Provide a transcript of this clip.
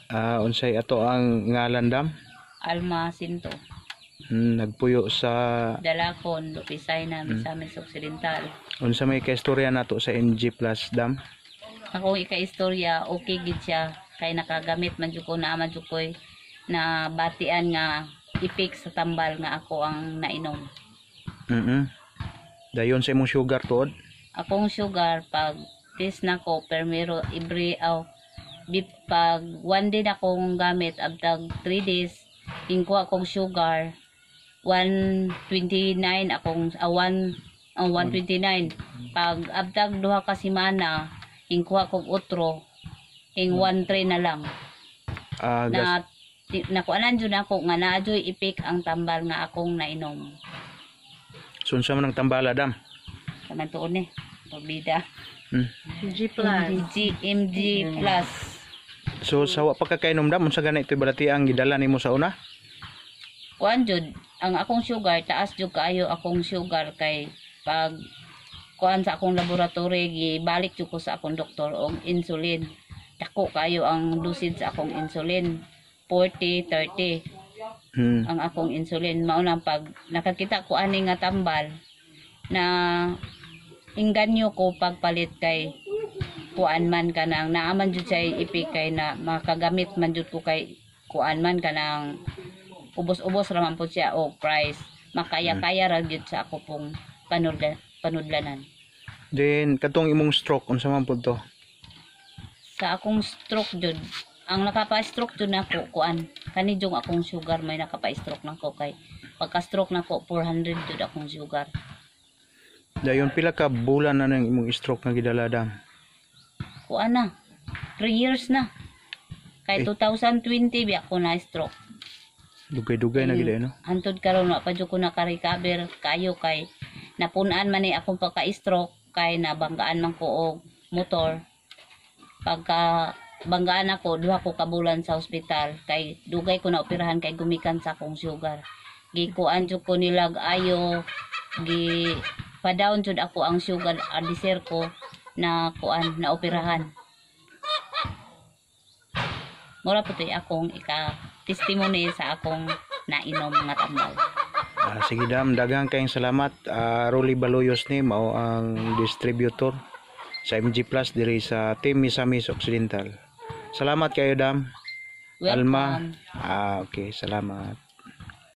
Unsay ato ang ngalan dam? Alma Sinto. Nagpuyo sa Dalakon, Lupisay na, Misamis Occidental. unsa may kaistorya nato sa NG Plus dam? Ako ika-istorya, okay gid siya. Kay nakagamit man jud ko na majukoy na batian nga i-fix sa tambal nga ako ang nainom. Dayon sa imong sugar tuod? Akong sugar, pag test na ko, permero pag 1 day na akong gamit, abtag 3 days, ingko akong sugar, 129 akong, 129. Pag abtag duha ka semana, ingko akong utro, ing 1.3 na lang. Nakuanan dyan ako, nga naadyo'y ipik ang tambal nga akong nainom. Sunsa man ang tambala dam? Kaman tuon pabida. MG Plus. MG Plus. So sa wa pa ka kainom dam, unsa gani ito'y balati ang gidala nimo sa una? Kuan jud, ang akong sugar, taas jud kaayo akong sugar kay pag kuan sa akong laboratory, gibalik jud ko sa akong doktor og insulin. Dako kaayo ang dosage sa akong insulin. 40-30 ang akong insulin. Maunang pag nakakita ko ani nga tambal na inganyo ko pagpalit kay kuan man kanang naaman jud say ipik kay na makagamit man jud ko kay kuan man kanang ubos-ubos ra man po siya o price makaya-kaya ra jud sa ako pong panudlanan. Then katong imong stroke unsa man pud to? Sa akong stroke jud, ang nakapa-stroke jud nako kuan kani jung akong sugar may nakapa-stroke nako kay pagka-stroke nako 400 jud akong sugar. Dayon pila ka bulan na nang imong stroke nga gidala dam? Kuan na 3 years na. Kay 2020 bi ako na stroke. Dugay-dugay na gid no. Hantod karon wa pa jud ko naka-recover kayo kay napunan man ni akong pagka-stroke kay nabanggaan man ko og motor. Pagka banggaan ako, duha ko kabulan sa ospital kay dugay ko na operahan kay gumikan sa akong sugar. Gikuan jud ko nilag ayo, gi pa-down jud ako ang sugar adiser ko na kuan na operahan. Mura po to'y akong ika-testimony sa akong nainom nga tambal. Sige dam, daghang kayong salamat. Rolly Baloyos ni mao ang distributor sa MG Plus diri sa Team Misamis Occidental. Salamat kayo dam. Welcome. Alma. Okay, salamat.